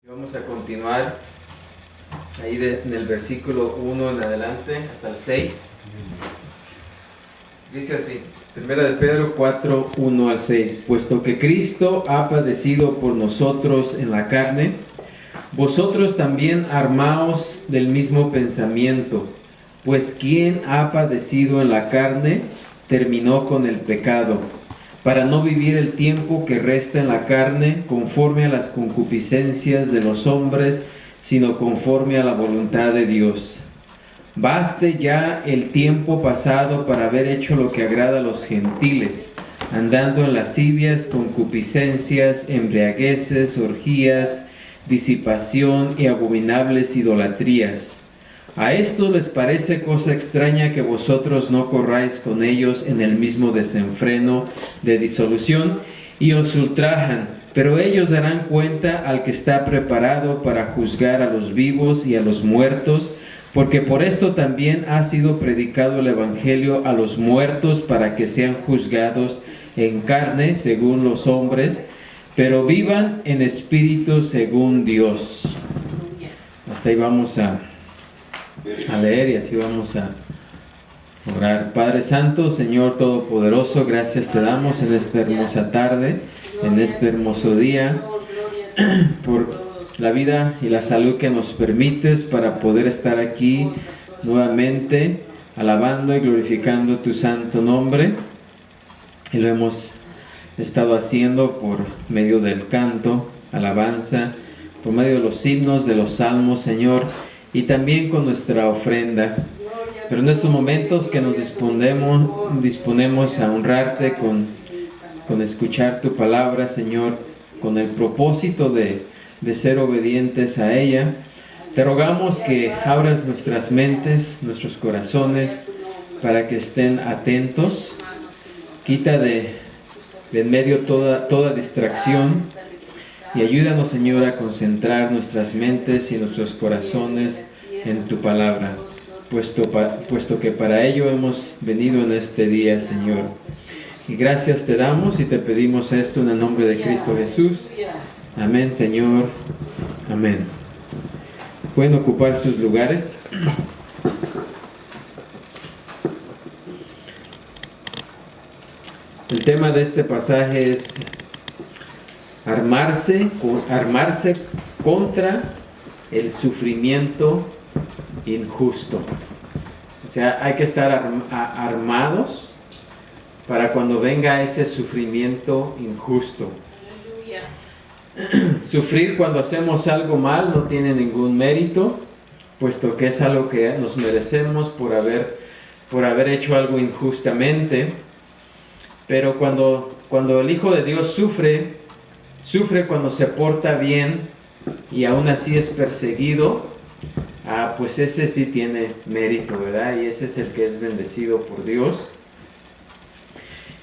Vamos a continuar ahí en el versículo 1 en adelante hasta el 6. Dice así, 1 de Pedro 4, 1 al 6. Puesto que Cristo ha padecido por nosotros en la carne, vosotros también armaos del mismo pensamiento, pues quien ha padecido en la carne terminó con el pecado, para no vivir el tiempo que resta en la carne conforme a las concupiscencias de los hombres, sino conforme a la voluntad de Dios. Baste ya el tiempo pasado para haber hecho lo que agrada a los gentiles, andando en lascivias, concupiscencias, embriagueces, orgías, disipación y abominables idolatrías. A esto les parece cosa extraña que vosotros no corráis con ellos en el mismo desenfreno de disolución y os ultrajan, pero ellos darán cuenta al que está preparado para juzgar a los vivos y a los muertos, porque por esto también ha sido predicado el Evangelio a los muertos para que sean juzgados en carne según los hombres, pero vivan en espíritu según Dios. Hasta ahí vamos a leer y así vamos a orar. Padre Santo, Señor Todopoderoso, gracias te damos en esta hermosa tarde, en este hermoso día, por la vida y la salud que nos permites para poder estar aquí nuevamente alabando y glorificando tu santo nombre. Y lo hemos estado haciendo por medio del canto, alabanza, por medio de los himnos, de los salmos, Señor, y también con nuestra ofrenda. Pero en estos momentos que nos disponemos a honrarte con escuchar tu palabra, Señor, con el propósito de ser obedientes a ella, te rogamos que abras nuestras mentes, nuestros corazones, para que estén atentos. Quita de en medio toda distracción y ayúdanos, Señor, a concentrar nuestras mentes y nuestros corazones en tu palabra, puesto que para ello hemos venido en este día, Señor. Y gracias te damos y te pedimos esto en el nombre de Cristo Jesús. Amén, Señor. Amén. Pueden ocupar sus lugares. El tema de este pasaje es armarse contra el sufrimiento injusto. O sea, hay que estar armados para cuando venga ese sufrimiento injusto. Sufrir cuando hacemos algo mal no tiene ningún mérito, puesto que es algo que nos merecemos por haber hecho algo injustamente. Pero cuando el Hijo de Dios sufre cuando se porta bien y aún así es perseguido, pues ese sí tiene mérito, ¿verdad? Y ese es el que es bendecido por Dios.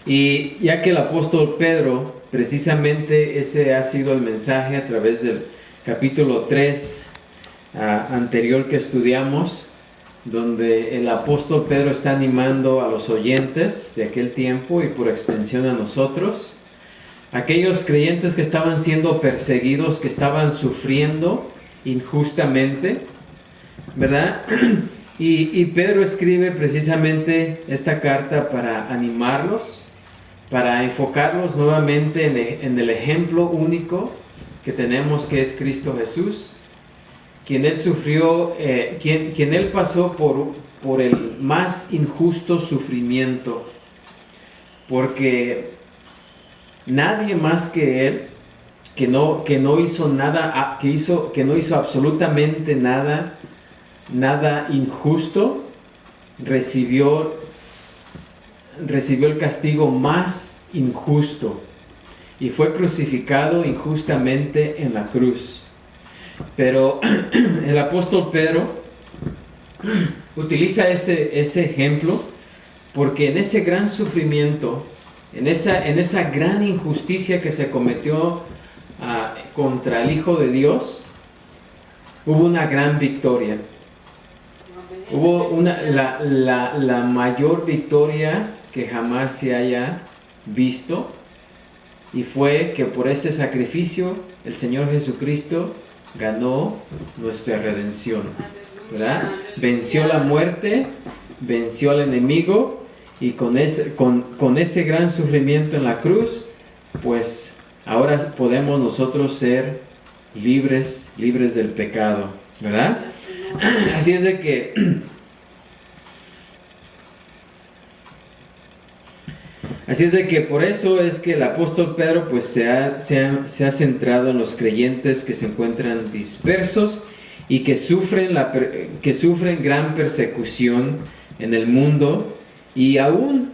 Y ya que el apóstol Pedro, precisamente ese ha sido el mensaje a través del capítulo 3 anterior que estudiamos, donde el apóstol Pedro está animando a los oyentes de aquel tiempo y por extensión a nosotros, aquellos creyentes que estaban siendo perseguidos, que estaban sufriendo injustamente, ¿verdad? Y Pedro escribe precisamente esta carta para animarlos, para enfocarlos nuevamente en el ejemplo único que tenemos, que es Cristo Jesús, quien él sufrió, quien él pasó por el más injusto sufrimiento, porque nadie más que él, que no hizo nada, que no hizo absolutamente nada injusto, recibió el castigo más injusto y fue crucificado injustamente en la cruz. Pero el apóstol Pedro utiliza ese ejemplo porque en ese gran sufrimiento, en esa gran injusticia que se cometió contra el Hijo de Dios, hubo una gran victoria. Hubo la mayor victoria que jamás se haya visto, y fue que por ese sacrificio el Señor Jesucristo ganó nuestra redención, ¿verdad? Venció la muerte, venció al enemigo, y con ese gran sufrimiento en la cruz, pues ahora podemos nosotros ser libres del pecado, ¿verdad? Así es de que por eso es que el apóstol Pedro pues se ha centrado en los creyentes que se encuentran dispersos y que sufren gran persecución en el mundo y aún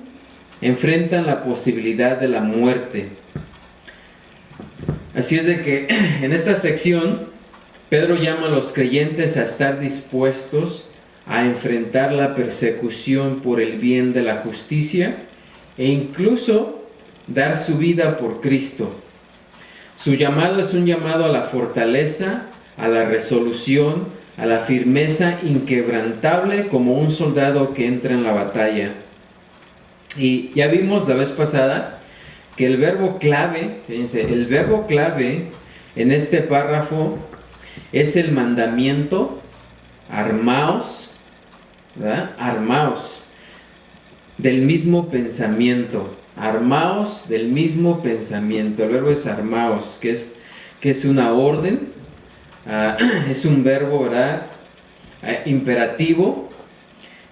enfrentan la posibilidad de la muerte. Así es de que en esta sección Pedro llama a los creyentes a estar dispuestos a enfrentar la persecución por el bien de la justicia e incluso dar su vida por Cristo. Su llamado es un llamado a la fortaleza, a la resolución, a la firmeza inquebrantable como un soldado que entra en la batalla. Y ya vimos la vez pasada que el verbo clave, fíjense, el verbo clave en este párrafo es el mandamiento, armaos, ¿verdad? Armaos del mismo pensamiento, armaos del mismo pensamiento. El verbo es armaos, que es una orden, es un verbo, ¿verdad? Imperativo,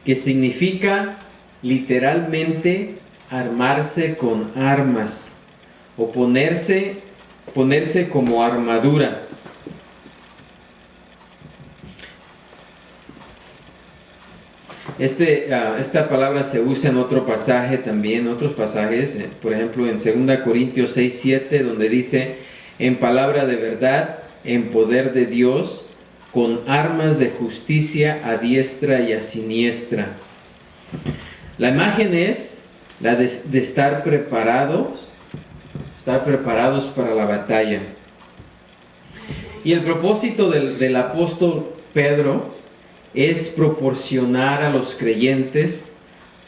que significa literalmente armarse con armas o ponerse como armadura. Esta palabra se usa en otro pasaje también, en otros pasajes, por ejemplo en 2 Corintios 6:7, donde dice: en palabra de verdad, en poder de Dios, con armas de justicia a diestra y a siniestra. La imagen es la de estar preparados para la batalla. Y el propósito del apóstol Pedro es proporcionar a los creyentes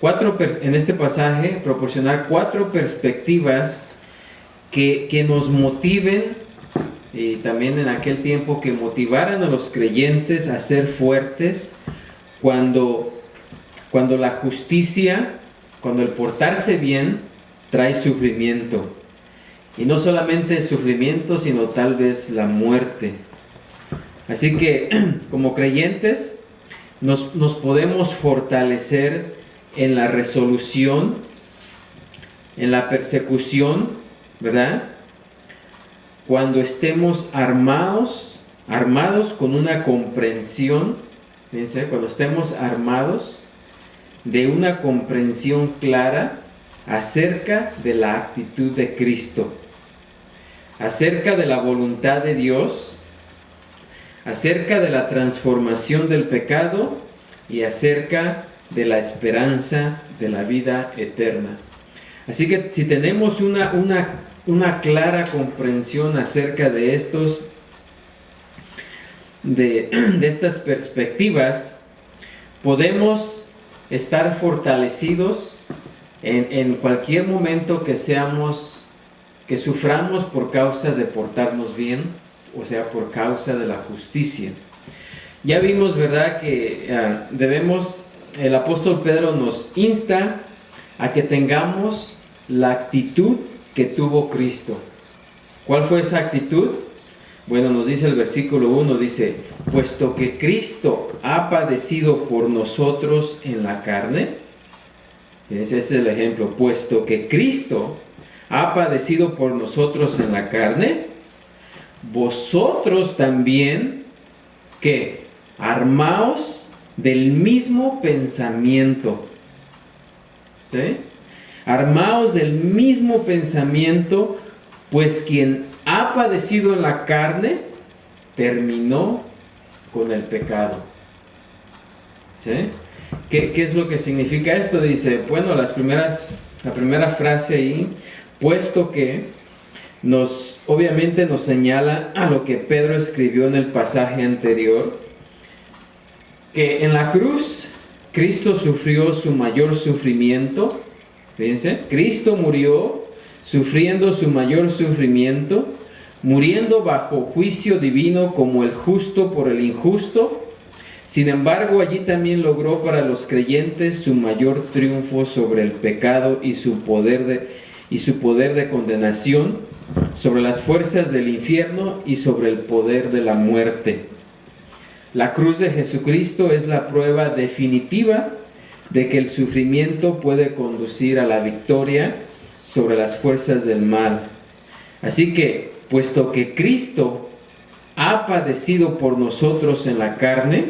en este pasaje, proporcionar 4 perspectivas que nos motiven, y también en aquel tiempo que motivaran a los creyentes a ser fuertes cuando la justicia, cuando el portarse bien trae sufrimiento. Y no solamente sufrimiento, sino tal vez la muerte. Así que como creyentes nos podemos fortalecer en la resolución, en la persecución, ¿verdad? Cuando estemos armados con una comprensión, fíjense, cuando estemos armados de una comprensión clara acerca de la actitud de Cristo, acerca de la voluntad de Dios, acerca de la transformación del pecado y acerca de la esperanza de la vida eterna. Así que si tenemos una clara comprensión acerca de estas perspectivas, podemos estar fortalecidos en cualquier momento que suframos por causa de portarnos bien, o sea, por causa de la justicia. Ya vimos, ¿verdad?, que el apóstol Pedro nos insta a que tengamos la actitud que tuvo Cristo. ¿Cuál fue esa actitud? Bueno, nos dice el versículo 1, dice: puesto que Cristo ha padecido por nosotros en la carne. Ese es el ejemplo. Puesto que Cristo ha padecido por nosotros en la carne, vosotros también, ¿qué? Armaos del mismo pensamiento. ¿Sí? Armaos del mismo pensamiento, pues quien ha padecido en la carne terminó con el pecado. ¿Sí? ¿Qué es lo que significa esto? Dice, bueno, la primera frase ahí, puesto que obviamente nos señala a lo que Pedro escribió en el pasaje anterior, que en la cruz Cristo sufrió su mayor sufrimiento. Fíjense, Cristo murió sufriendo su mayor sufrimiento muriendo bajo juicio divino como el justo por el injusto. Sin embargo, allí también logró para los creyentes su mayor triunfo sobre el pecado y su poder de condenación, sobre las fuerzas del infierno y sobre el poder de la muerte. La cruz de Jesucristo es la prueba definitiva de que el sufrimiento puede conducir a la victoria sobre las fuerzas del mal. Así que, puesto que Cristo ha padecido por nosotros en la carne,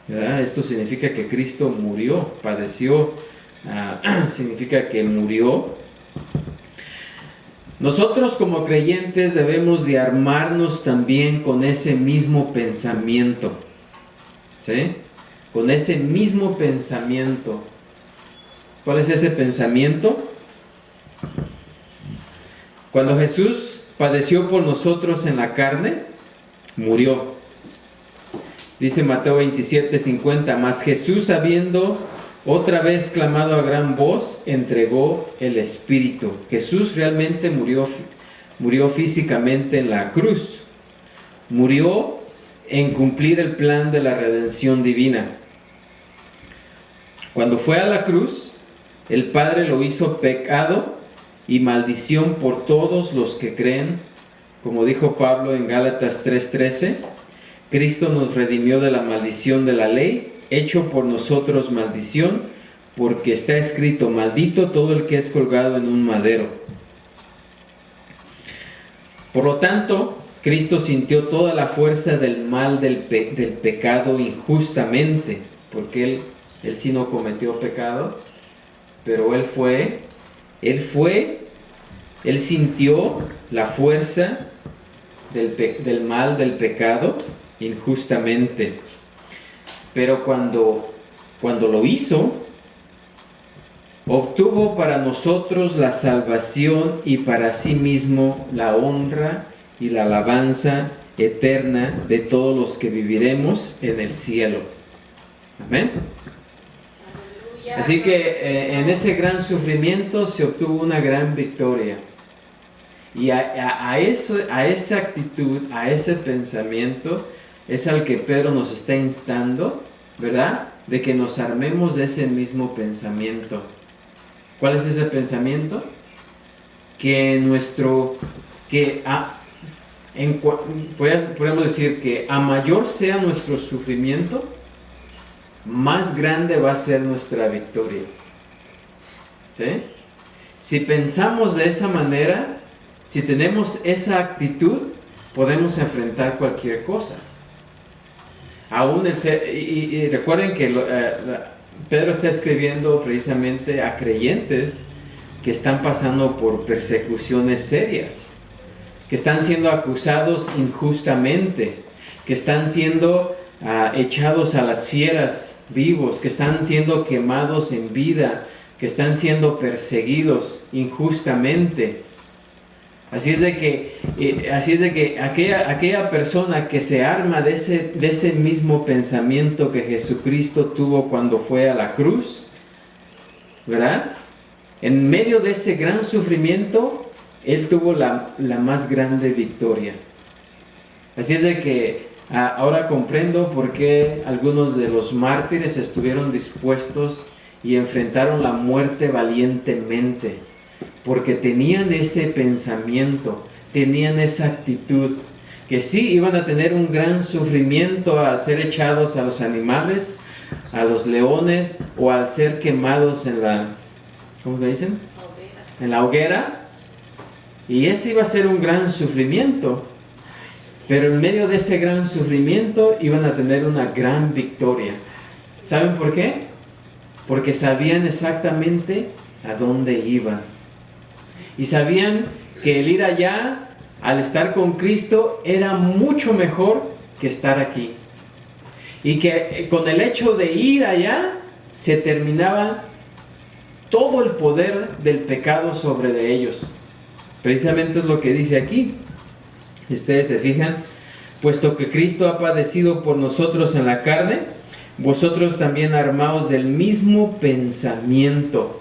¿verdad? Esto significa que Cristo murió, padeció, significa que murió. Nosotros como creyentes debemos de armarnos también con ese mismo pensamiento, ¿sí? Con ese mismo pensamiento. ¿Cuál es ese pensamiento? Cuando Jesús padeció por nosotros en la carne, murió. Dice Mateo 27:50, mas Jesús, habiendo otra vez clamado a gran voz, entregó el Espíritu. Jesús realmente murió físicamente en la cruz. Murió en cumplir el plan de la redención divina. Cuando fue a la cruz, el Padre lo hizo pecado y maldición por todos los que creen. Como dijo Pablo en Gálatas 3:13, Cristo nos redimió de la maldición de la ley, hecho por nosotros maldición, porque está escrito, maldito todo el que es colgado en un madero. Por lo tanto, Cristo sintió toda la fuerza del mal del pecado injustamente, porque Él sí no cometió pecado, pero Él sintió la fuerza del mal del pecado injustamente. Pero cuando lo hizo, obtuvo para nosotros la salvación y para sí mismo la honra y la alabanza eterna de todos los que viviremos en el cielo. Amén. Así que en ese gran sufrimiento se obtuvo una gran victoria. Y a esa actitud, a ese pensamiento, es al que Pedro nos está instando, ¿verdad? De que nos armemos de ese mismo pensamiento. ¿Cuál es ese pensamiento? Podemos decir que a mayor sea nuestro sufrimiento, más grande va a ser nuestra victoria. ¿Sí? Si pensamos de esa manera, si tenemos esa actitud, podemos enfrentar cualquier cosa. Y recuerden que Pedro está escribiendo precisamente a creyentes que están pasando por persecuciones serias, que están siendo acusados injustamente, que están siendo echados a las fieras vivos, que están siendo quemados en vida, que están siendo perseguidos injustamente. Así es de que aquella persona que se arma de ese mismo pensamiento que Jesucristo tuvo cuando fue a la cruz, ¿verdad? En medio de ese gran sufrimiento, Él tuvo la más grande victoria. Así es de que ahora comprendo por qué algunos de los mártires estuvieron dispuestos y enfrentaron la muerte valientemente. Porque tenían ese pensamiento, tenían esa actitud, que sí iban a tener un gran sufrimiento al ser echados a los animales, a los leones, o al ser quemados en la, ¿cómo se dicen? En la hoguera. Y ese iba a ser un gran sufrimiento. Pero en medio de ese gran sufrimiento iban a tener una gran victoria. ¿Saben por qué? Porque sabían exactamente a dónde iban. Y sabían que el ir allá, al estar con Cristo, era mucho mejor que estar aquí. Y que con el hecho de ir allá, se terminaba todo el poder del pecado sobre de ellos. Precisamente es lo que dice aquí. Ustedes se fijan, puesto que Cristo ha padecido por nosotros en la carne, vosotros también armaos del mismo pensamiento.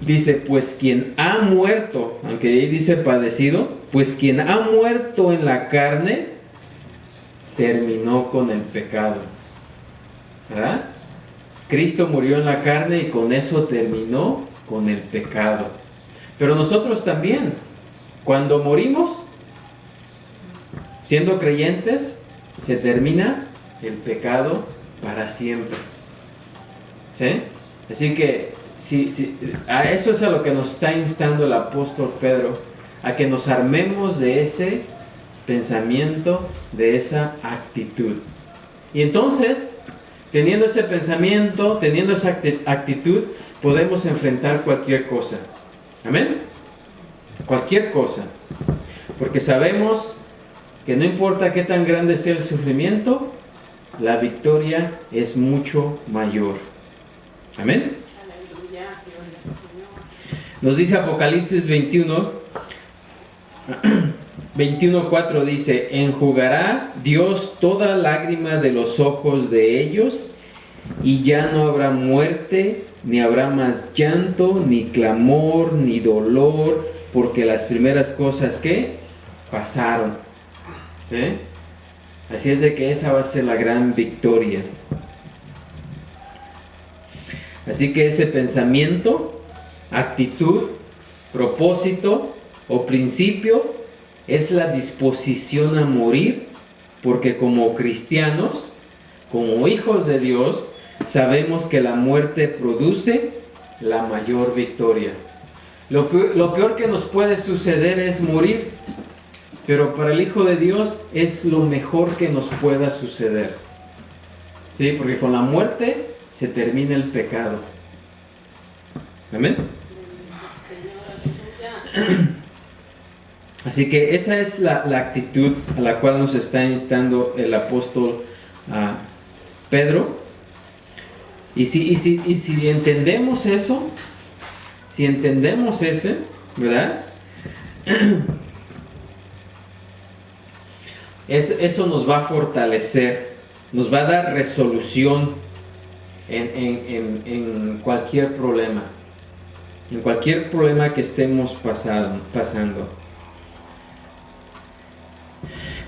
Dice, pues quien ha muerto, aunque ahí dice padecido, pues quien ha muerto en la carne, terminó con el pecado. ¿Verdad? Cristo murió en la carne y con eso terminó con el pecado. Pero nosotros también, cuando morimos, siendo creyentes, se termina el pecado para siempre. ¿Sí? Así que a eso es a lo que nos está instando el apóstol Pedro, a que nos armemos de ese pensamiento, de esa actitud. Y entonces, teniendo ese pensamiento, teniendo esa actitud, podemos enfrentar cualquier cosa. ¿Amén? Cualquier cosa. Porque sabemos que no importa qué tan grande sea el sufrimiento, la victoria es mucho mayor. Amén. Aleluya, gloria al Señor. Nos dice Apocalipsis 21:4 dice: enjugará Dios toda lágrima de los ojos de ellos, y ya no habrá muerte, ni habrá más llanto, ni clamor, ni dolor, porque las primeras cosas que pasaron. ¿Sí? Así es de que esa va a ser la gran victoria. Así que ese pensamiento, actitud, propósito o principio es la disposición a morir, porque como cristianos, como hijos de Dios, sabemos que la muerte produce la mayor victoria. Lo peor que nos puede suceder es morir, pero para el Hijo de Dios es lo mejor que nos pueda suceder. ¿Sí? Porque con la muerte se termina el pecado. Amén. Señor, aleluya. Así que esa es la actitud a la cual nos está instando el apóstol Pedro. Y si entendemos eso, si entendemos ¿verdad? Eso nos va a fortalecer, nos va a dar resolución en cualquier problema, que estemos pasando.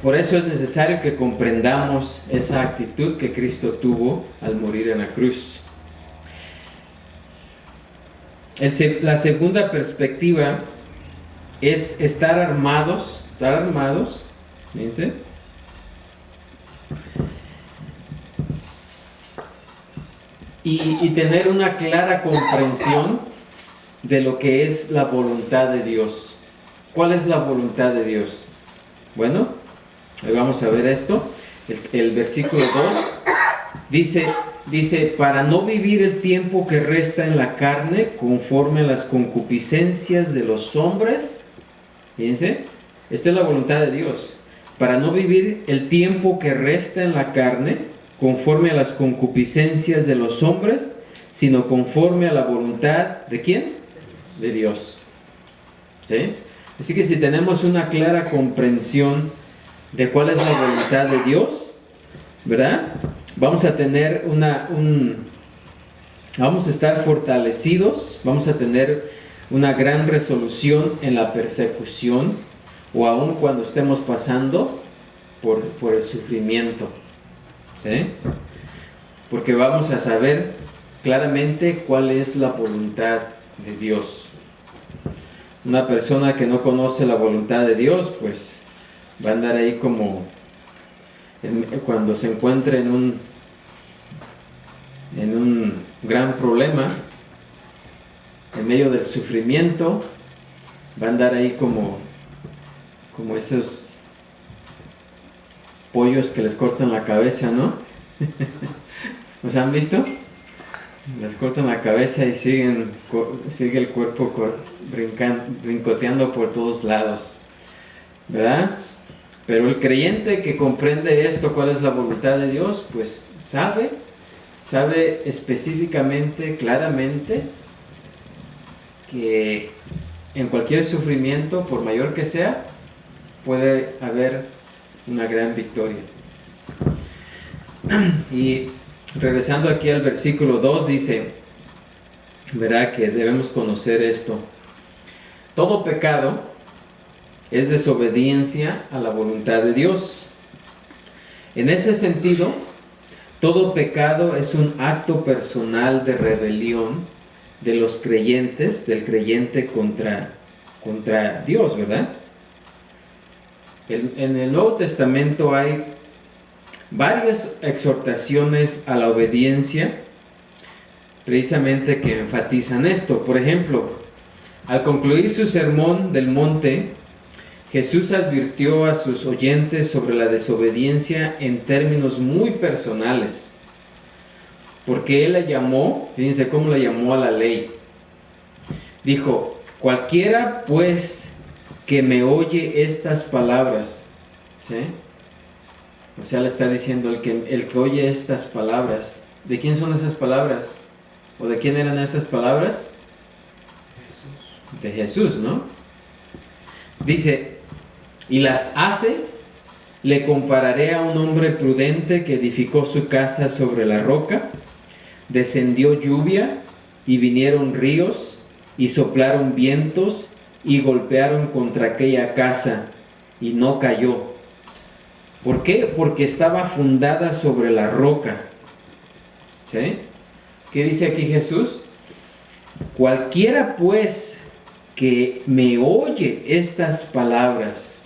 Por eso es necesario que comprendamos esa actitud que Cristo tuvo al morir en la cruz. La segunda perspectiva es estar armados, fíjense, y tener una clara comprensión de lo que es la voluntad de Dios. ¿Cuál es la voluntad de Dios? Bueno, ahí vamos a ver esto. El versículo 2 dice, para no vivir el tiempo que resta en la carne conforme a las concupiscencias de los hombres. Fíjense, esta es la voluntad de Dios. Para no vivir el tiempo que resta en la carne conforme a las concupiscencias de los hombres, sino conforme a la voluntad ¿de quién? De Dios. ¿Sí? Así que si tenemos una clara comprensión de cuál es la voluntad de Dios, ¿verdad? Vamos a tener vamos a estar fortalecidos, vamos a tener una gran resolución en la persecución, o aun cuando estemos pasando por el sufrimiento. ¿Sí? Porque vamos a saber claramente cuál es la voluntad de Dios. Una persona que no conoce la voluntad de Dios, pues va a andar ahí como cuando se encuentre en un gran problema, en medio del sufrimiento, va a andar ahí como esos pollos que les cortan la cabeza, ¿no? ¿Los han visto? Les cortan la cabeza y sigue el cuerpo brincoteando por todos lados, ¿verdad? Pero el creyente que comprende esto, cuál es la voluntad de Dios, pues sabe específicamente, claramente, que en cualquier sufrimiento, por mayor que sea, puede haber una gran victoria. Y regresando aquí al versículo 2, dice, verá que debemos conocer esto. Todo pecado es desobediencia a la voluntad de Dios. En ese sentido, todo pecado es un acto personal de rebelión de los creyentes, del creyente contra Dios, ¿verdad? En el Nuevo Testamento hay varias exhortaciones a la obediencia, precisamente que enfatizan esto. Por ejemplo, al concluir su sermón del monte, Jesús advirtió a sus oyentes sobre la desobediencia en términos muy personales, porque Él la llamó, fíjense cómo la llamó a la ley. Dijo: cualquiera pues que me oye estas palabras, ¿sí? O sea, le está diciendo el que oye estas palabras. ¿De quién son esas palabras? ¿O de quién eran esas palabras? Jesús. De Jesús, ¿no? Dice: y las hace, le compararé a un hombre prudente que edificó su casa sobre la roca. Descendió lluvia y vinieron ríos y soplaron vientos y golpearon contra aquella casa y no cayó. ¿Por qué? Porque estaba fundada sobre la roca. ¿Sí? ¿Qué dice aquí Jesús? Cualquiera pues que me oye estas palabras,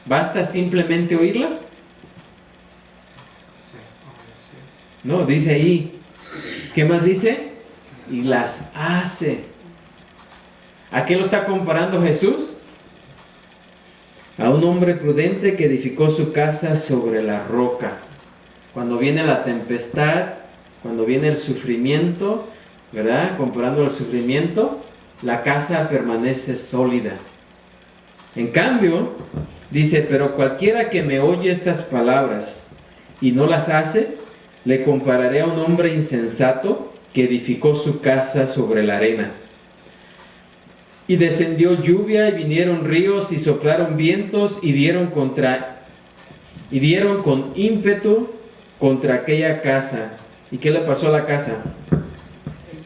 ¿basta simplemente oírlas? No, dice ahí, ¿qué más dice? Y las hace. ¿A qué lo está comparando Jesús? A un hombre prudente que edificó su casa sobre la roca. Cuando viene la tempestad, cuando viene el sufrimiento, ¿verdad? Comparando el sufrimiento, la casa permanece sólida. En cambio, dice: pero cualquiera que me oye estas palabras y no las hace, le compararé a un hombre insensato que edificó su casa sobre la arena. Y descendió lluvia y vinieron ríos y soplaron vientos y dieron con ímpetu contra aquella casa. ¿Y qué le pasó a la casa?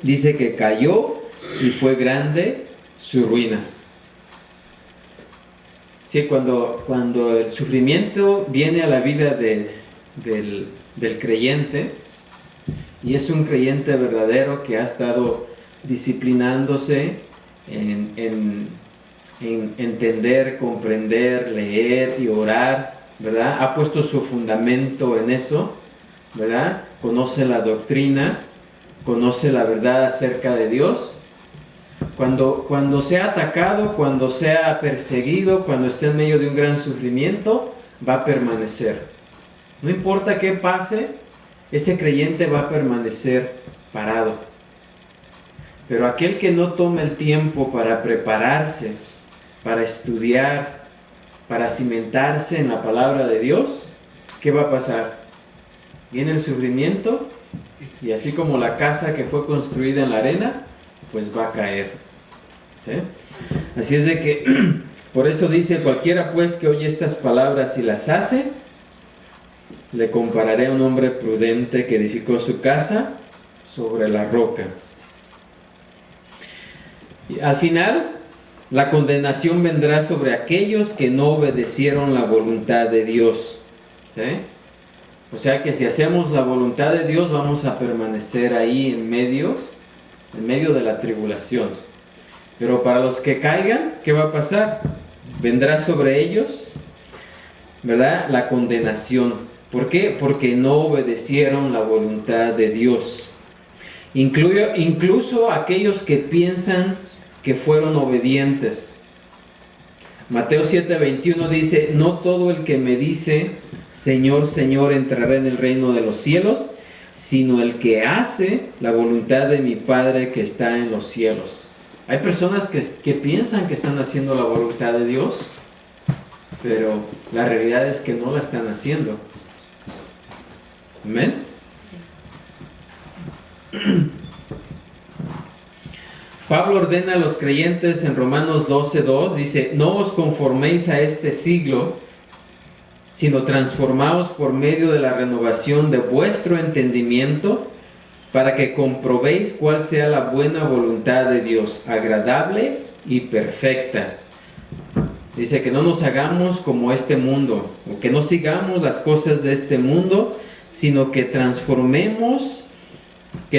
Dice que cayó y fue grande su ruina. Sí, cuando el sufrimiento viene a la vida del creyente, y es un creyente verdadero que ha estado disciplinándose en entender, comprender, leer y orar, ¿verdad? Ha puesto su fundamento en eso, ¿verdad? Conoce la doctrina, conoce la verdad acerca de Dios. Cuando sea atacado, cuando sea perseguido, cuando esté en medio de un gran sufrimiento, va a permanecer. No importa qué pase, ese creyente va a permanecer parado. Pero aquel que no toma el tiempo para prepararse, para estudiar, para cimentarse en la palabra de Dios, ¿qué va a pasar? Viene el sufrimiento y así como la casa que fue construida en la arena, pues va a caer. ¿Sí? Así es de que, por eso dice: cualquiera pues que oye estas palabras y las hace, le compararé a un hombre prudente que edificó su casa sobre la roca. Y al final, la condenación vendrá sobre aquellos que no obedecieron la voluntad de Dios. ¿Sí? O sea que si hacemos la voluntad de Dios, vamos a permanecer ahí en medio de la tribulación. Pero para los que caigan, ¿qué va a pasar? Vendrá sobre ellos, ¿verdad?, la condenación. ¿Por qué? Porque no obedecieron la voluntad de Dios. Incluso aquellos que piensan que fueron obedientes. Mateo 7:21 dice: no todo el que me dice Señor, Señor, entrará en el reino de los cielos, sino el que hace la voluntad de mi Padre que está en los cielos. Hay personas que piensan que están haciendo la voluntad de Dios, pero la realidad es que no la están haciendo. Amén. Pablo ordena a los creyentes en Romanos 12:2, dice: no os conforméis a este siglo, sino transformaos por medio de la renovación de vuestro entendimiento, para que comprobéis cuál sea la buena voluntad de Dios, agradable y perfecta. Dice que no nos hagamos como este mundo, o que no sigamos las cosas de este mundo, sino que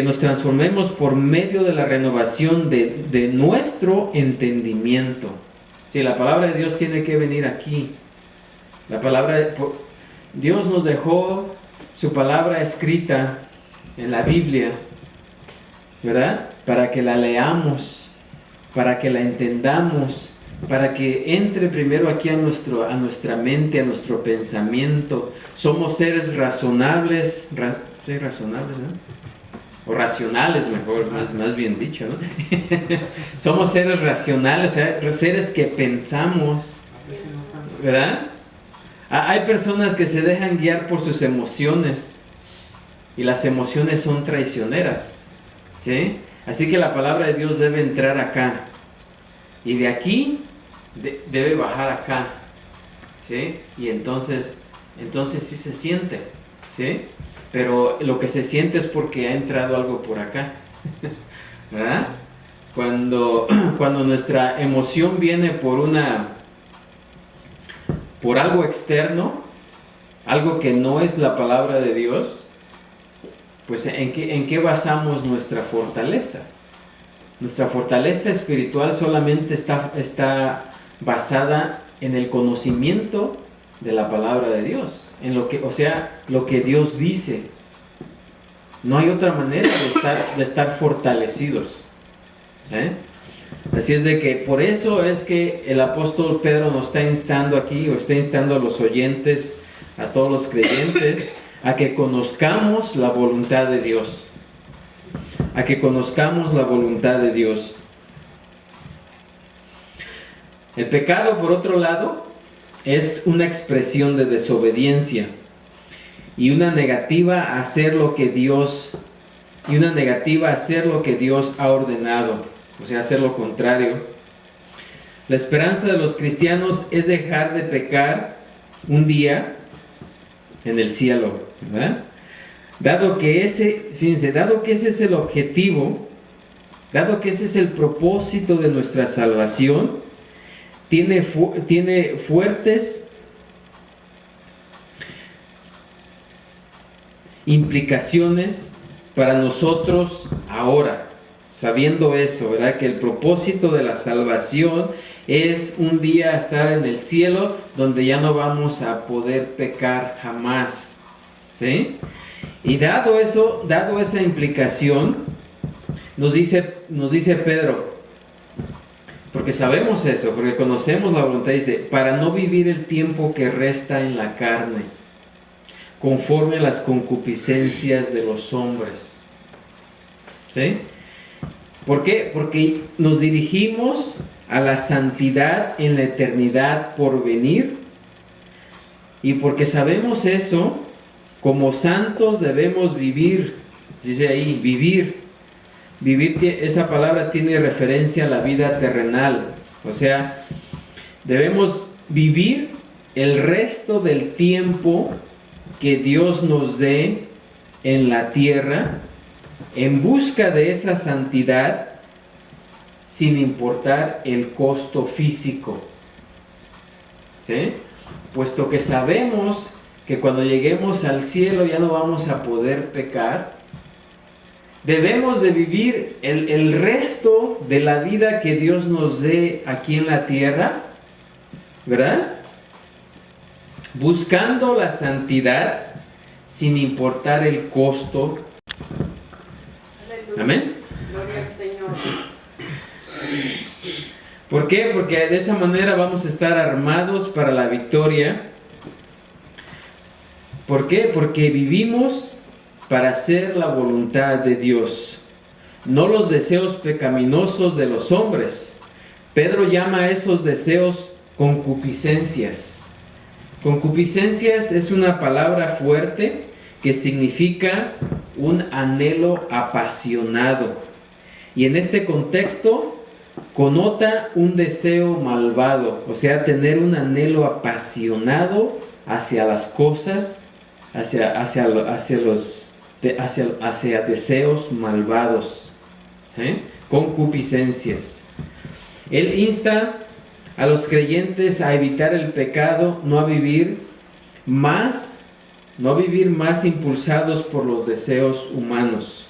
nos transformemos por medio de la renovación de nuestro entendimiento. Sí, la palabra de Dios tiene que venir aquí. Dios nos dejó su palabra escrita en la Biblia, ¿verdad? Para que la leamos, para que la entendamos, para que entre primero aquí a nuestra mente, a nuestro pensamiento. Somos seres razonables, razonables, ¿no? O racionales, mejor, más bien dicho, ¿no? Somos seres racionales, o sea, seres que pensamos, ¿verdad? Hay personas que se dejan guiar por sus emociones, y las emociones son traicioneras, ¿sí? Así que la palabra de Dios debe entrar acá, y de aquí debe bajar acá, ¿sí? Y entonces sí se siente, ¿sí? Pero lo que se siente es porque ha entrado algo por acá, ¿verdad? Cuando nuestra emoción viene por algo externo, algo que no es la palabra de Dios, pues ¿en qué basamos nuestra fortaleza? Nuestra fortaleza espiritual solamente está basada en el conocimiento de la palabra de Dios, lo que Dios dice. No hay otra manera de estar fortalecidos, ¿eh? Así es de que por eso es que el apóstol Pedro nos está instando aquí, o está instando a los oyentes, a todos los creyentes, a que conozcamos la voluntad de Dios. A que conozcamos la voluntad de Dios. El pecado, por otro lado, es una expresión de desobediencia y una negativa a hacer lo que Dios ha ordenado, o sea, hacer lo contrario. La esperanza de los cristianos es dejar de pecar un día en el cielo, ¿verdad? Dado que ese es el objetivo, dado que ese es el propósito de nuestra salvación, tiene fuertes implicaciones para nosotros ahora, sabiendo eso, ¿verdad? Que el propósito de la salvación es un día estar en el cielo donde ya no vamos a poder pecar jamás, ¿sí? Y dado esa implicación, nos dice Pedro, porque sabemos eso, porque conocemos la voluntad, dice, para no vivir el tiempo que resta en la carne, conforme a las concupiscencias de los hombres. ¿Sí? ¿Por qué? Porque nos dirigimos a la santidad en la eternidad por venir, y porque sabemos eso, como santos debemos vivir. Dice ahí, vivir, esa palabra tiene referencia a la vida terrenal, o sea, debemos vivir el resto del tiempo que Dios nos dé en la tierra en busca de esa santidad, sin importar el costo físico, ¿sí? Puesto que sabemos que cuando lleguemos al cielo ya no vamos a poder pecar, debemos de vivir el resto de la vida que Dios nos dé aquí en la tierra, ¿verdad? Buscando la santidad sin importar el costo. Aleluya. Amén. Gloria al Señor. ¿Por qué? Porque de esa manera vamos a estar armados para la victoria. ¿Por qué? Porque vivimos para hacer la voluntad de Dios, no los deseos pecaminosos de los hombres. Pedro llama a esos deseos concupiscencias. Concupiscencias es una palabra fuerte que significa un anhelo apasionado. Y en este contexto connota un deseo malvado, o sea, tener un anhelo apasionado hacia las cosas, hacia deseos malvados, ¿sí? Concupiscencias. Él insta a los creyentes a evitar el pecado, no vivir más impulsados por los deseos humanos.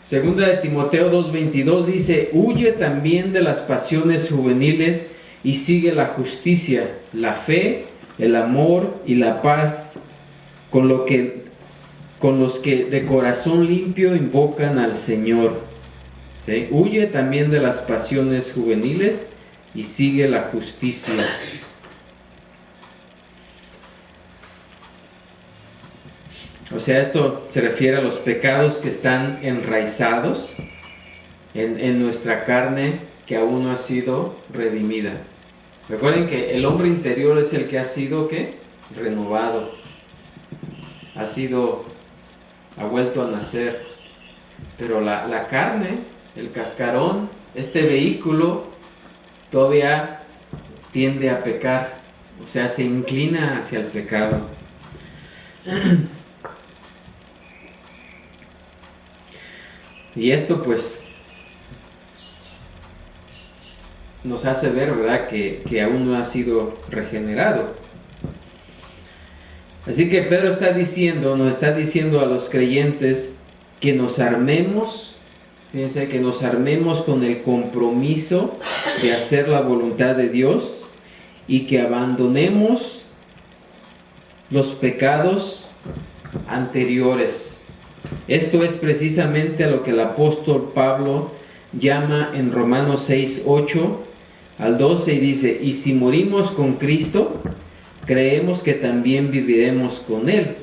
Segunda de Timoteo 2:22 dice: huye también de las pasiones juveniles y sigue la justicia, la fe, el amor y la paz con los que de corazón limpio invocan al Señor. ¿Sí? Huye también de las pasiones juveniles y sigue la justicia. O sea, esto se refiere a los pecados que están enraizados en nuestra carne, que aún no ha sido redimida. Recuerden que el hombre interior es el que ha sido, ¿qué? Renovado. Ha vuelto a nacer. Pero la carne, el cascarón, este vehículo, todavía tiende a pecar. O sea, se inclina hacia el pecado. Y esto pues nos hace ver, ¿verdad?, que aún no ha sido regenerado. Así que Pedro nos está diciendo a los creyentes que nos armemos, fíjense, que nos armemos con el compromiso de hacer la voluntad de Dios y que abandonemos los pecados anteriores. Esto es precisamente a lo que el apóstol Pablo llama en Romanos 6:8 al 12 y dice: y si morimos con Cristo, creemos que también viviremos con Él,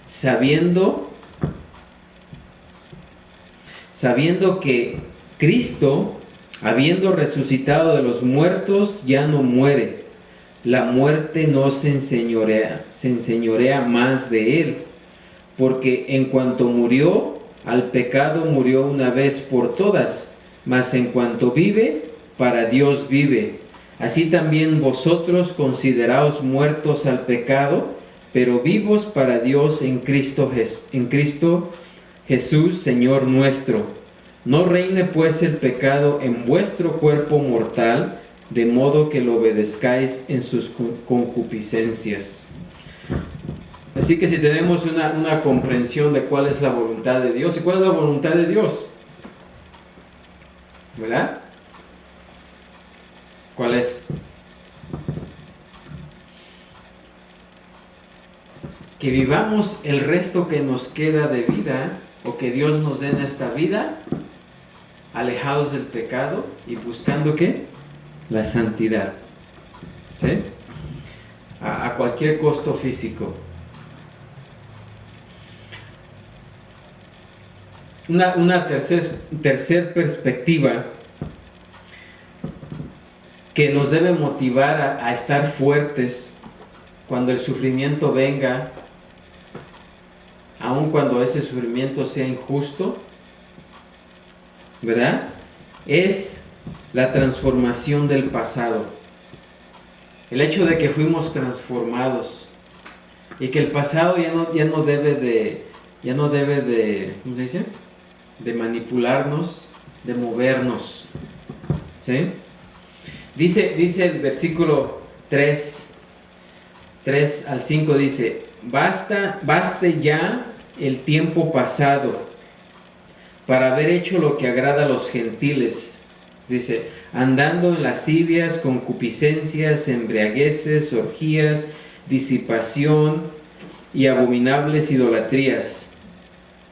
sabiendo que Cristo, habiendo resucitado de los muertos, ya no muere. La muerte no se enseñorea más de Él, porque en cuanto murió, al pecado murió una vez por todas, mas en cuanto vive, para Dios vive. Así también vosotros consideraos muertos al pecado, pero vivos para Dios en Cristo Jesús, Señor nuestro. No reine pues el pecado en vuestro cuerpo mortal, de modo que lo obedezcáis en sus concupiscencias. Así que si tenemos una comprensión de cuál es la voluntad de Dios, ¿y cuál es la voluntad de Dios? ¿Verdad? ¿Cuál es? Que vivamos el resto que nos queda de vida, o que Dios nos dé en esta vida, alejados del pecado y buscando ¿qué? La santidad. ¿Sí? A cualquier costo físico. Una tercer perspectiva que nos debe motivar a estar fuertes cuando el sufrimiento venga, aun cuando ese sufrimiento sea injusto, ¿verdad? Es la transformación del pasado. El hecho de que fuimos transformados y que el pasado ya no debe de, ¿cómo se dice?, de manipularnos, de movernos. ¿Sí? Dice el versículo 3 al 5, dice: baste ya el tiempo pasado para haber hecho lo que agrada a los gentiles. Dice: andando en lascivias, concupiscencias, embriagueces, orgías, disipación y abominables idolatrías.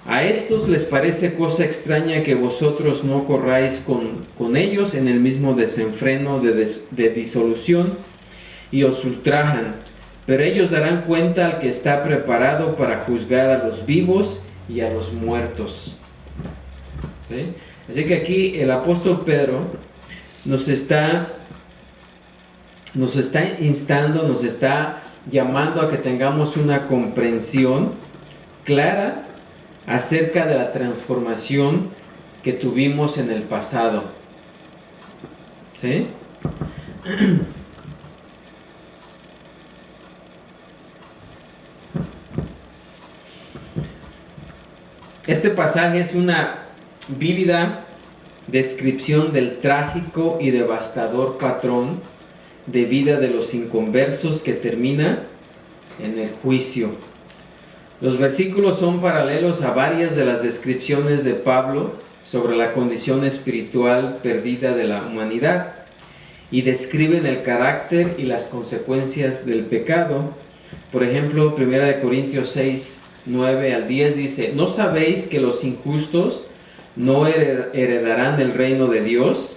A estos les parece cosa extraña que vosotros no corráis con ellos en el mismo desenfreno de disolución, y os ultrajan, pero ellos darán cuenta al que está preparado para juzgar a los vivos y a los muertos. ¿Sí? Así que aquí el apóstol Pedro nos está instando, nos está llamando a que tengamos una comprensión clara acerca de la transformación que tuvimos en el pasado. ¿Sí? Este pasaje es una vívida descripción del trágico y devastador patrón de vida de los inconversos que termina en el juicio. Los versículos son paralelos a varias de las descripciones de Pablo sobre la condición espiritual perdida de la humanidad y describen el carácter y las consecuencias del pecado. Por ejemplo, 1 Corintios 6, 9 al 10 dice: ¿No sabéis que los injustos no heredarán el reino de Dios?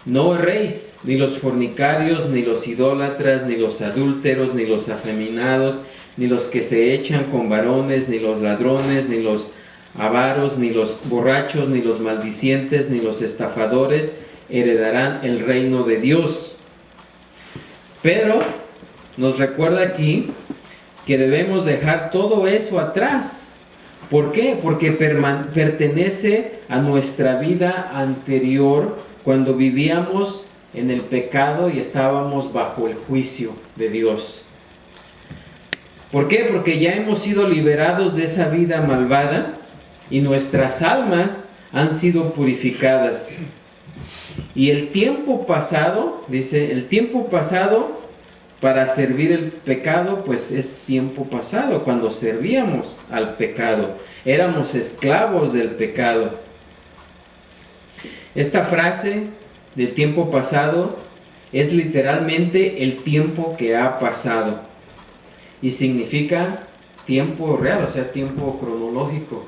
No erréis, ni los fornicarios, ni los idólatras, ni los adúlteros, ni los afeminados, ni los que se echan con varones, ni los ladrones, ni los avaros, ni los borrachos, ni los maldicientes, ni los estafadores heredarán el reino de Dios. Pero nos recuerda aquí que debemos dejar todo eso atrás. ¿Por qué? Porque pertenece a nuestra vida anterior, cuando vivíamos en el pecado y estábamos bajo el juicio de Dios. ¿Por qué? Porque ya hemos sido liberados de esa vida malvada y nuestras almas han sido purificadas. Y el tiempo pasado, dice, el tiempo pasado para servir el pecado, pues es tiempo pasado, cuando servíamos al pecado, éramos esclavos del pecado. Esta frase del tiempo pasado es literalmente el tiempo que ha pasado y significa tiempo real, o sea, tiempo cronológico.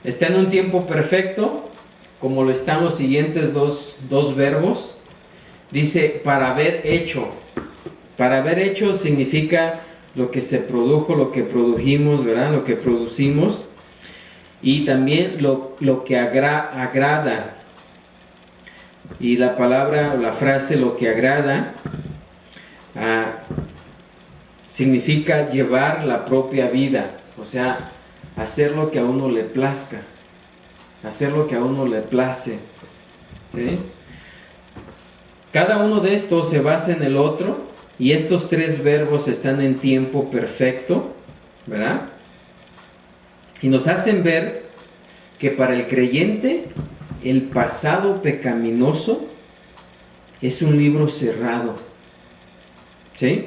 Está en un tiempo perfecto, como lo están los siguientes dos verbos. Dice para haber hecho. Para haber hecho significa lo que se produjo, lo que produjimos, ¿verdad? Lo que producimos. Y también lo que agrada. Y la palabra o la frase lo que agrada significa llevar la propia vida. O sea, hacer lo que a uno le plazca. Hacer lo que a uno le place. ¿Sí? Cada uno de estos se basa en el otro. Y estos tres verbos están en tiempo perfecto, ¿verdad? Y nos hacen ver que para el creyente el pasado pecaminoso es un libro cerrado, ¿sí?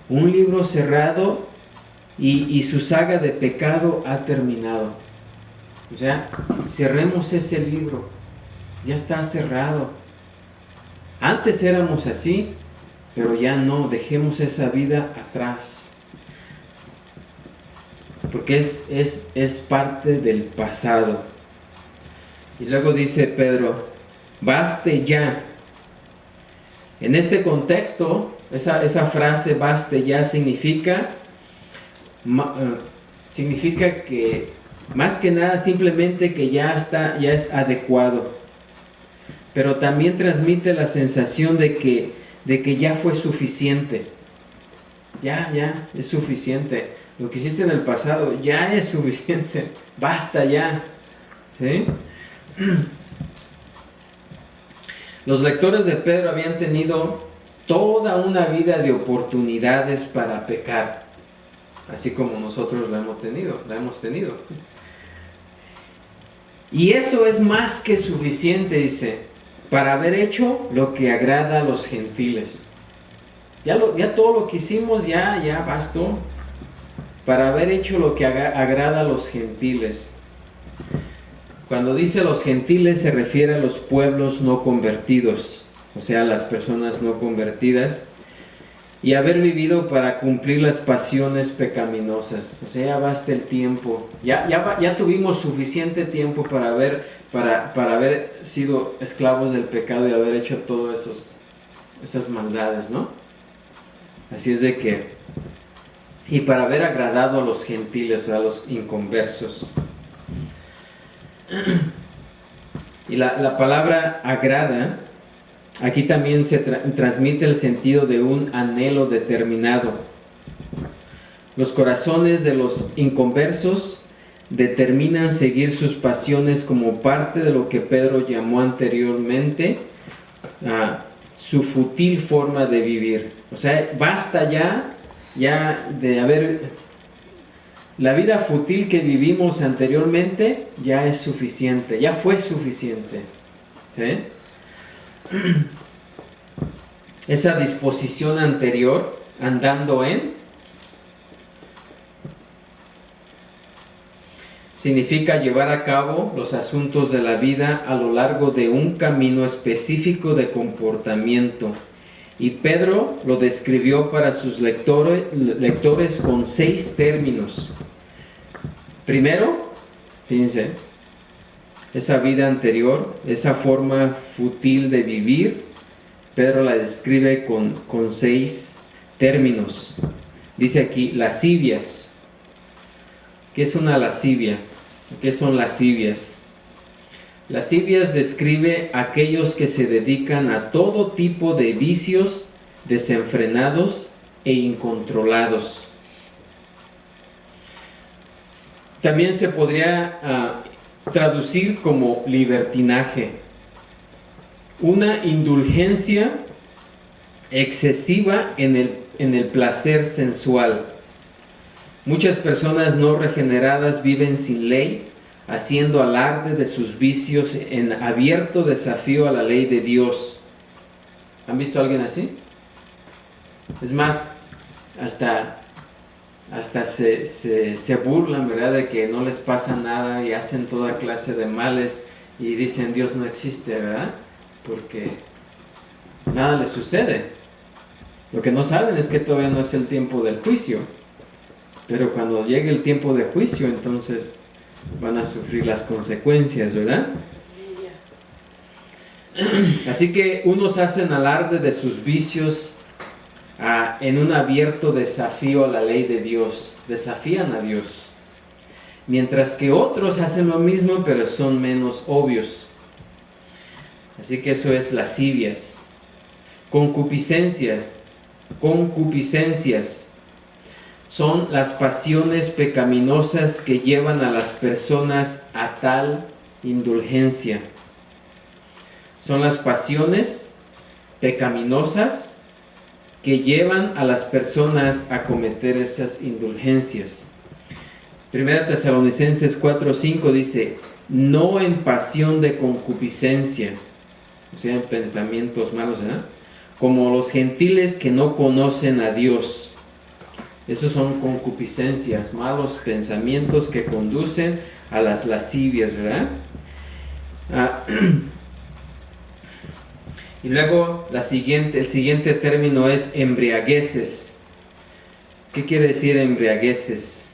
Un libro cerrado y su saga de pecado ha terminado. O sea, cerremos ese libro, ya está cerrado. Antes éramos así, pero ya no, dejemos esa vida atrás. Porque es parte del pasado. Y luego dice Pedro, baste ya. En este contexto, esa frase baste ya significa que más que nada simplemente que ya es adecuado. Pero también transmite la sensación de que ya fue suficiente. Ya es suficiente. Lo que hiciste en el pasado ya es suficiente. Basta ya. ¿Sí? Los lectores de Pedro habían tenido toda una vida de oportunidades para pecar, así como nosotros la hemos tenido. Y eso es más que suficiente, dice, para haber hecho lo que agrada a los gentiles. Ya todo lo que hicimos ya bastó. Para haber hecho lo que agrada a los gentiles. Cuando dice los gentiles se refiere a los pueblos no convertidos, o sea, las personas no convertidas, y haber vivido para cumplir las pasiones pecaminosas. O sea, ya basta el tiempo. Ya tuvimos suficiente tiempo para haber sido esclavos del pecado y haber hecho todas esas maldades, ¿no? Así es de que... Y para haber agradado a los gentiles, o a los inconversos. Y la palabra agrada, aquí también se transmite el sentido de un anhelo determinado. Los corazones de los inconversos determinan seguir sus pasiones como parte de lo que Pedro llamó anteriormente su fútil forma de vivir. O sea, basta ya de haber... La vida fútil que vivimos anteriormente ya es suficiente, ya fue suficiente. ¿Sí? esa disposición anterior, andando en, significa llevar a cabo los asuntos de la vida a lo largo de un camino específico de comportamiento. Y Pedro lo describió para sus lectores con 6 términos. Primero, fíjense, esa vida anterior, esa forma fútil de vivir, Pedro la describe con 6 términos. Dice aquí, lascivias. ¿Qué es una lascivia? ¿Qué son lascivias? Lascivias describe a aquellos que se dedican a todo tipo de vicios desenfrenados e incontrolados. También se podría traducir como libertinaje. Una indulgencia excesiva en el placer sensual. Muchas personas no regeneradas viven sin ley, haciendo alarde de sus vicios en abierto desafío a la ley de Dios. ¿Han visto a alguien así? Es más, hasta se burlan, ¿verdad?, de que no les pasa nada y hacen toda clase de males y dicen Dios no existe, ¿verdad? Porque nada les sucede. Lo que no saben es que todavía no es el tiempo del juicio, pero cuando llegue el tiempo de juicio, entonces van a sufrir las consecuencias, ¿verdad? Así que unos hacen alarde de sus vicios en un abierto desafío a la ley de Dios, desafían a Dios, mientras que otros hacen lo mismo pero son menos obvios. Así que eso es lascivias. Concupiscencias son las pasiones pecaminosas que llevan a las personas a tal indulgencia. Son las pasiones pecaminosas que llevan a las personas a cometer esas indulgencias. Primera Tesalonicenses 4:5 dice, no en pasión de concupiscencia, o sea, en pensamientos malos, ¿verdad?, como los gentiles que no conocen a Dios. Esos son concupiscencias, malos pensamientos que conducen a las lascivias, ¿verdad? Y luego el siguiente término es embriagueces. ¿Qué quiere decir embriagueces?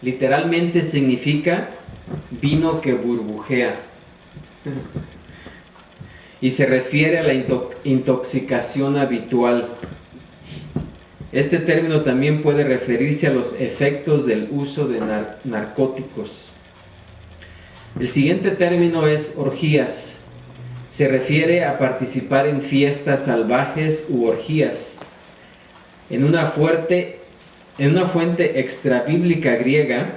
Literalmente significa vino que burbujea. Y se refiere a la intoxicación habitual. Este término también puede referirse a los efectos del uso de narcóticos. El siguiente término es orgías. Se refiere a participar en fiestas salvajes u orgías. En una fuente extrabíblica griega,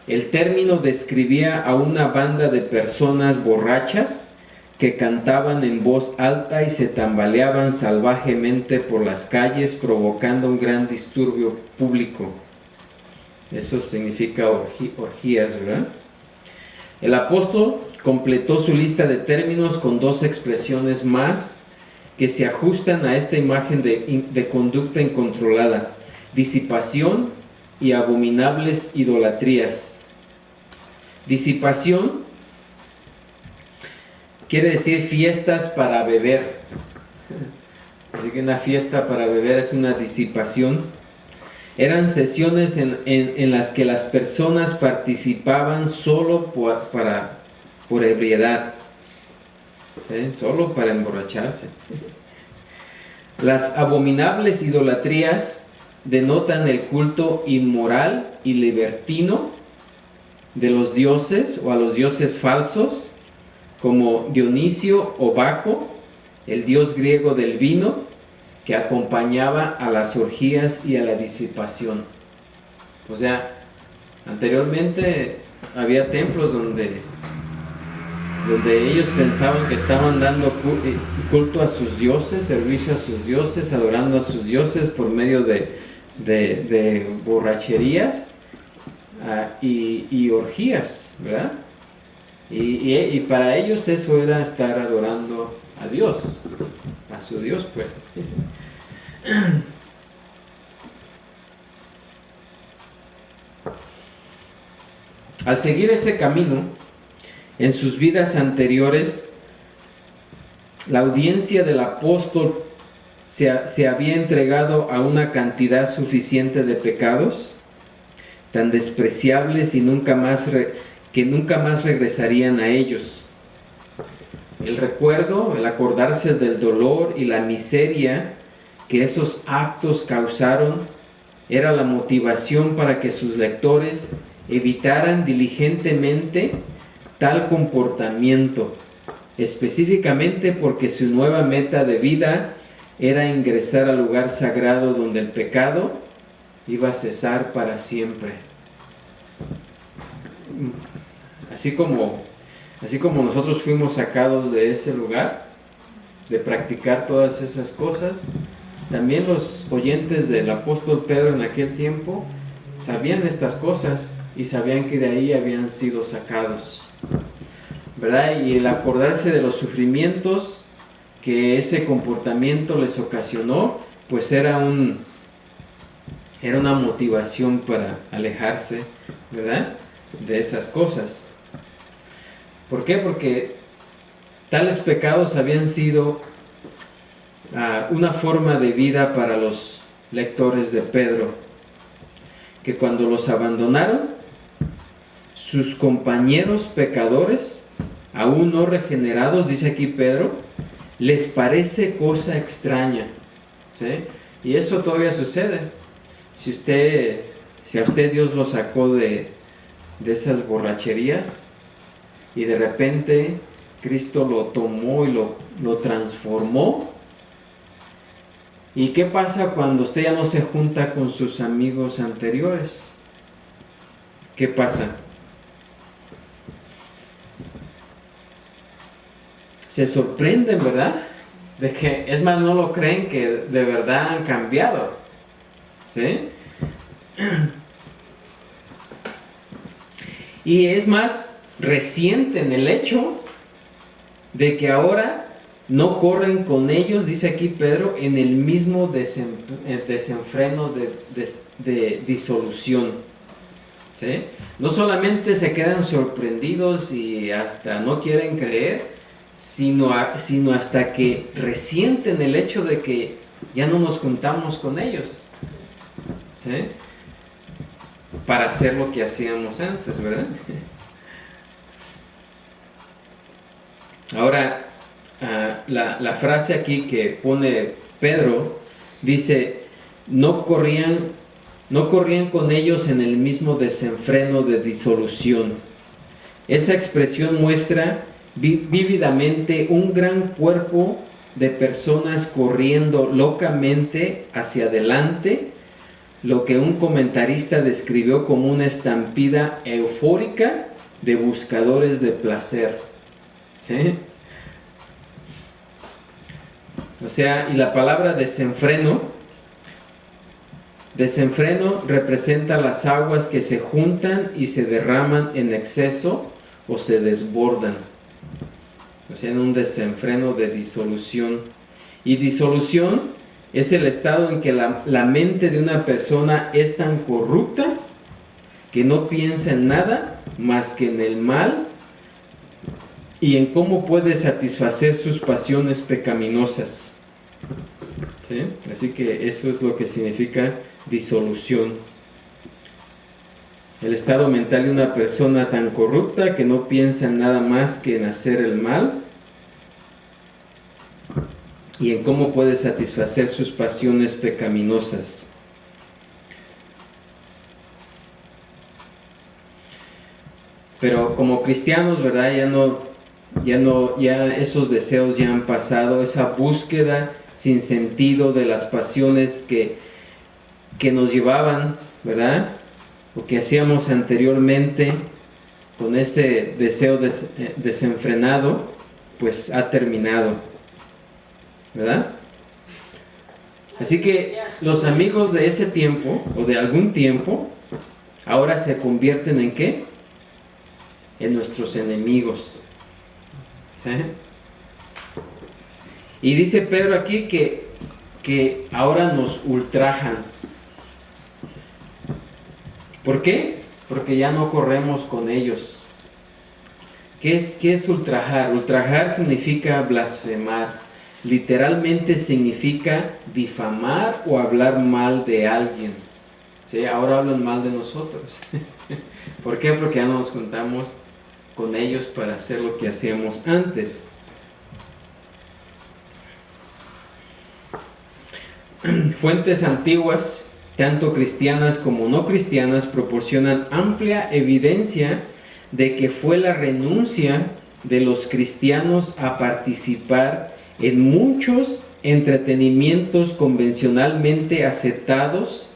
el término describía a una banda de personas borrachas que cantaban en voz alta y se tambaleaban salvajemente por las calles, provocando un gran disturbio público. Eso significa orgías, ¿verdad? El apóstol completó su lista de términos con 2 expresiones más que se ajustan a esta imagen de conducta incontrolada: disipación y abominables idolatrías. Disipación quiere decir fiestas para beber. Así que una fiesta para beber es una disipación. Eran sesiones en las que las personas participaban solo por ebriedad, ¿sí?, solo para emborracharse. Las abominables idolatrías denotan el culto inmoral y libertino de los dioses o a los dioses falsos, como Dionisio o Baco, el dios griego del vino, que acompañaba a las orgías y a la disipación. O sea, anteriormente había templos donde ellos pensaban que estaban dando culto a sus dioses, servicio a sus dioses, adorando a sus dioses por medio de borracherías y orgías, ¿verdad? Y para ellos eso era estar adorando a Dios, a su Dios, pues. Al seguir ese camino, en sus vidas anteriores, la audiencia del apóstol se había entregado a una cantidad suficiente de pecados tan despreciables y que nunca más regresarían a ellos. El recuerdo, el acordarse del dolor y la miseria que esos actos causaron era la motivación para que sus lectores evitaran diligentemente tal comportamiento, específicamente porque su nueva meta de vida era ingresar al lugar sagrado donde el pecado iba a cesar para siempre. Así como nosotros fuimos sacados de ese lugar, de practicar todas esas cosas, también los oyentes del apóstol Pedro en aquel tiempo sabían estas cosas y sabían que de ahí habían sido sacados, ¿verdad? Y el acordarse de los sufrimientos que ese comportamiento les ocasionó, pues era una motivación para alejarse, ¿verdad?, de esas cosas. ¿Por qué? Porque tales pecados habían sido una forma de vida para los lectores de Pedro, que cuando los abandonaron, sus compañeros pecadores, aún no regenerados, dice aquí Pedro, les parece cosa extraña, ¿sí? Y eso todavía sucede. Si a usted Dios lo sacó de esas borracherías y de repente Cristo lo tomó y lo transformó, ¿y qué pasa cuando usted ya no se junta con sus amigos anteriores? ¿Qué pasa? Se sorprenden, ¿verdad? De que, es más, no lo creen que de verdad han cambiado, ¿sí? Y es más, resienten el hecho de que ahora no corren con ellos, dice aquí Pedro, en el mismo desenfreno de disolución, ¿sí? No solamente se quedan sorprendidos y hasta no quieren creer, sino hasta que resienten el hecho de que ya no nos juntamos con ellos, ¿sí?, para hacer lo que hacíamos antes, ¿verdad? Ahora, la frase aquí que pone Pedro dice: no corrían con ellos en el mismo desenfreno de disolución. Esa expresión muestra vívidamente un gran cuerpo de personas corriendo locamente hacia adelante, lo que un comentarista describió como una estampida eufórica de buscadores de placer, ¿sí? O sea, y la palabra desenfreno representa las aguas que se juntan y se derraman en exceso o se desbordan, o sea, en un desenfreno de disolución. Y disolución es el estado en que la mente de una persona es tan corrupta que no piensa en nada más que en el mal y en cómo puede satisfacer sus pasiones pecaminosas, ¿sí? Así que eso es lo que significa disolución. El estado mental de una persona tan corrupta que no piensa en nada más que en hacer el mal y en cómo puede satisfacer sus pasiones pecaminosas. Pero como cristianos, ¿verdad? Ya esos deseos ya han pasado, esa búsqueda sin sentido de las pasiones que nos llevaban, ¿verdad?, o que hacíamos anteriormente con ese deseo desenfrenado, pues ha terminado, ¿verdad? Así que los amigos de ese tiempo, o de algún tiempo, ahora se convierten ¿en qué? En nuestros enemigos, ¿sí? Y dice Pedro aquí que ahora nos ultrajan. ¿Por qué? Porque ya no corremos con ellos. ¿Qué es ultrajar? Ultrajar significa blasfemar. Literalmente significa difamar o hablar mal de alguien. ¿Sí? Ahora hablan mal de nosotros. ¿Por qué? Porque ya no nos juntamos con ellos para hacer lo que hacíamos antes. Fuentes antiguas, tanto cristianas como no cristianas, proporcionan amplia evidencia de que fue la renuncia de los cristianos a participar en muchos entretenimientos convencionalmente aceptados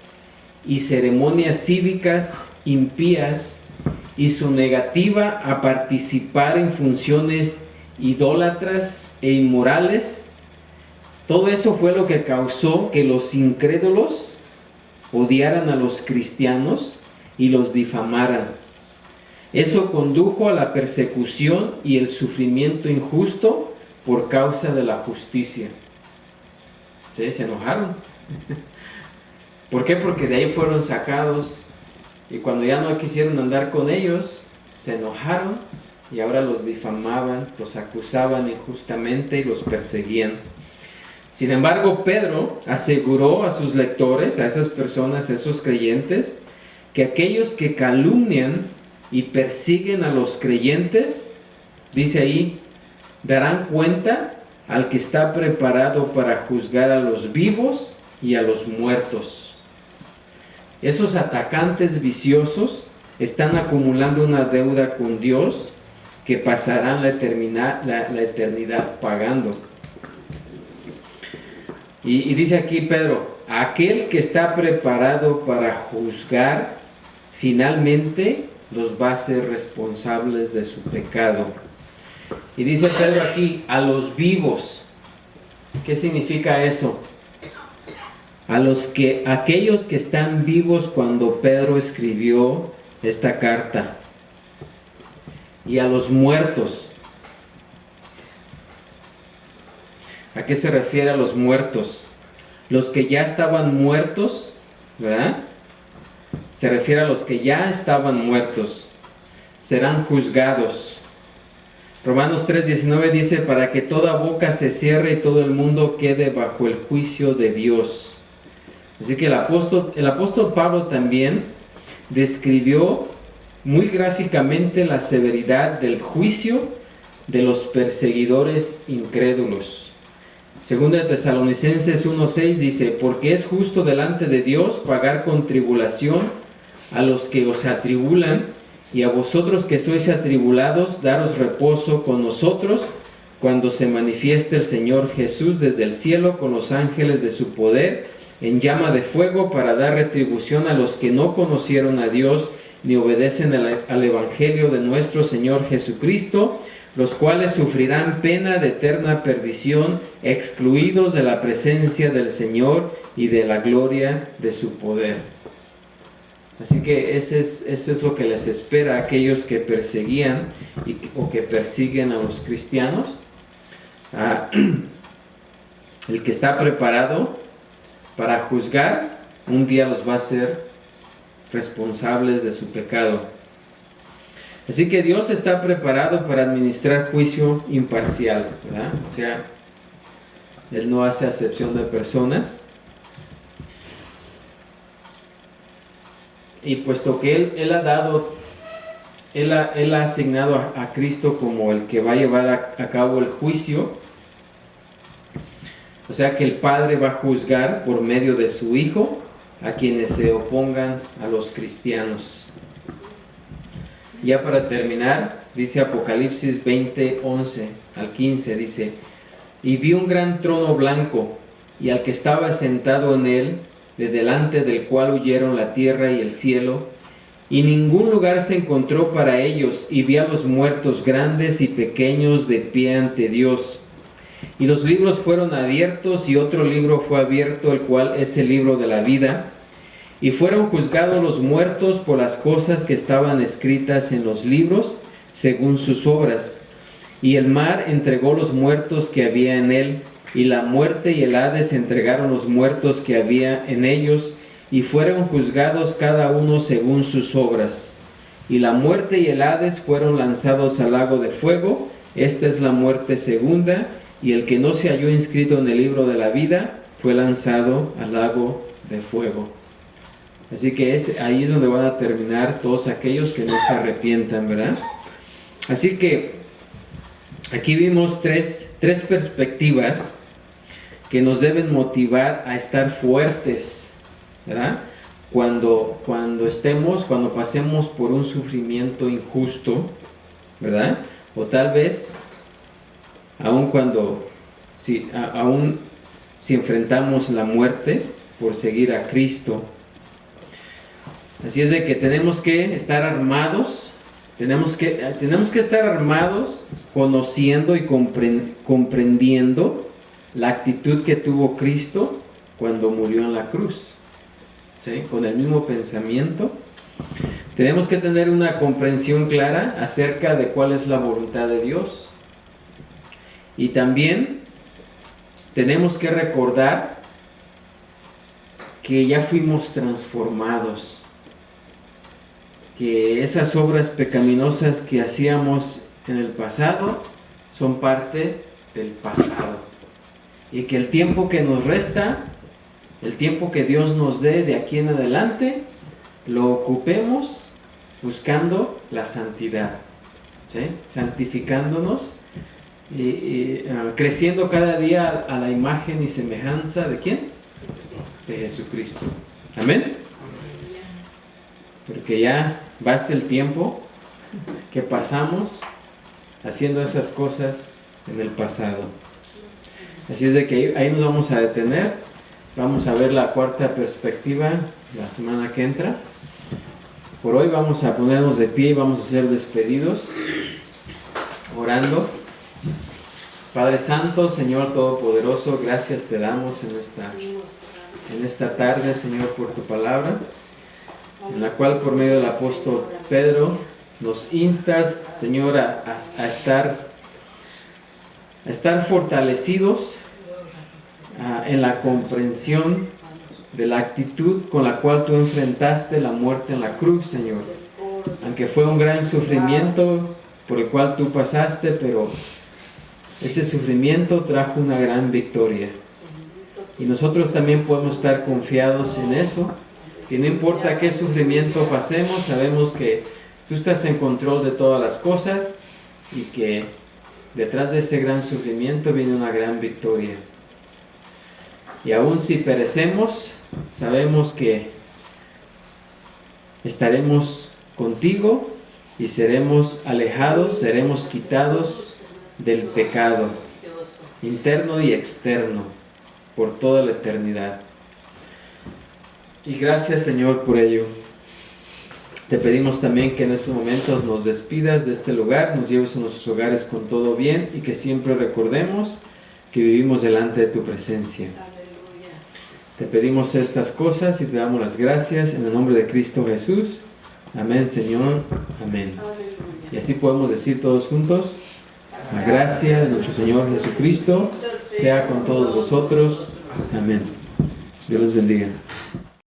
y ceremonias cívicas impías y su negativa a participar en funciones idólatras e inmorales. Todo eso fue lo que causó que los incrédulos odiaran a los cristianos y los difamaran. Eso condujo a la persecución y el sufrimiento injusto por causa de la justicia. ¿Sí? Se enojaron. ¿Por qué? Porque de ahí fueron sacados y cuando ya no quisieron andar con ellos, se enojaron y ahora los difamaban, los acusaban injustamente y los perseguían. Sin embargo, Pedro aseguró a sus lectores, a esas personas, a esos creyentes, que aquellos que calumnian y persiguen a los creyentes, dice ahí, darán cuenta al que está preparado para juzgar a los vivos y a los muertos. Esos atacantes viciosos están acumulando una deuda con Dios que pasarán la eternidad pagando. Y dice aquí Pedro, aquel que está preparado para juzgar, finalmente los va a hacer responsables de su pecado. Y dice Pedro aquí, a los vivos. ¿Qué significa eso? Aquellos que están vivos cuando Pedro escribió esta carta. Y a los muertos. ¿A qué se refiere a los muertos? Los que ya estaban muertos, ¿verdad? Se refiere a los que ya estaban muertos. Serán juzgados. Romanos 3:19 dice, para que toda boca se cierre y todo el mundo quede bajo el juicio de Dios. Así que el apóstol Pablo también describió muy gráficamente la severidad del juicio de los perseguidores incrédulos. Segunda de Tesalonicenses 1:6 dice, porque es justo delante de Dios pagar con tribulación a los que os atribulan, y a vosotros que sois atribulados, daros reposo con nosotros, cuando se manifieste el Señor Jesús desde el cielo con los ángeles de su poder, en llama de fuego, para dar retribución a los que no conocieron a Dios, ni obedecen al Evangelio de nuestro Señor Jesucristo, los cuales sufrirán pena de eterna perdición, excluidos de la presencia del Señor y de la gloria de su poder. Así que eso es lo que les espera a aquellos que perseguían o que persiguen a los cristianos. El que está preparado para juzgar, un día los va a hacer responsables de su pecado. Así que Dios está preparado para administrar juicio imparcial, ¿verdad? O sea, Él no hace acepción de personas. Y puesto que Él ha asignado a Cristo como el que va a llevar a cabo el juicio, o sea que el Padre va a juzgar por medio de su Hijo a quienes se opongan a los cristianos. Ya para terminar, dice Apocalipsis 20:11 al 15, dice, y vi un gran trono blanco, y al que estaba sentado en él, de delante del cual huyeron la tierra y el cielo, y ningún lugar se encontró para ellos, y vi a los muertos grandes y pequeños de pie ante Dios. Y los libros fueron abiertos, y otro libro fue abierto, el cual es el libro de la vida. Y fueron juzgados los muertos por las cosas que estaban escritas en los libros, según sus obras. Y el mar entregó los muertos que había en él, y la muerte y el Hades entregaron los muertos que había en ellos, y fueron juzgados cada uno según sus obras. Y la muerte y el Hades fueron lanzados al lago de fuego. Esta es la muerte segunda, y el que no se halló inscrito en el libro de la vida fue lanzado al lago de fuego. Así que ahí es donde van a terminar todos aquellos que no se arrepientan, ¿verdad? Así que aquí vimos tres perspectivas que nos deben motivar a estar fuertes, ¿verdad? Cuando pasemos por un sufrimiento injusto, ¿verdad? O tal vez, aun si enfrentamos la muerte por seguir a Cristo. Así es de que tenemos que estar armados, tenemos que estar armados, conociendo y comprendiendo la actitud que tuvo Cristo cuando murió en la cruz, ¿sí? Con el mismo pensamiento. Tenemos que tener una comprensión clara acerca de cuál es la voluntad de Dios. Y también tenemos que recordar que ya fuimos transformados, que esas obras pecaminosas que hacíamos en el pasado son parte del pasado, y que el tiempo que nos resta, el tiempo que Dios nos dé de aquí en adelante, lo ocupemos buscando la santidad, ¿sí? Santificándonos y creciendo cada día a la imagen y semejanza ¿de quién? De Jesucristo. Amén. Porque ya basta el tiempo que pasamos haciendo esas cosas en el pasado. Así es de que ahí nos vamos a detener. Vamos a ver la cuarta perspectiva la semana que entra. Por hoy vamos a ponernos de pie y vamos a ser despedidos orando. Padre Santo, Señor Todopoderoso, gracias te damos en esta tarde, Señor, por tu palabra, en la cual por medio del apóstol Pedro nos instas, Señor, a estar fortalecidos en la comprensión de la actitud con la cual tú enfrentaste la muerte en la cruz, Señor. Aunque fue un gran sufrimiento por el cual tú pasaste, pero ese sufrimiento trajo una gran victoria. Y nosotros también podemos estar confiados en eso, que no importa qué sufrimiento pasemos, sabemos que tú estás en control de todas las cosas y que detrás de ese gran sufrimiento viene una gran victoria. Y aun si perecemos, sabemos que estaremos contigo y seremos alejados, seremos quitados del pecado interno y externo por toda la eternidad. Y gracias, Señor, por ello. Te pedimos también que en estos momentos nos despidas de este lugar, nos lleves a nuestros hogares con todo bien y que siempre recordemos que vivimos delante de tu presencia. Te pedimos estas cosas y te damos las gracias en el nombre de Cristo Jesús. Amén, Señor. Amén. Y así podemos decir todos juntos: la gracia de nuestro Señor Jesucristo sea con todos vosotros. Amén. Dios los bendiga.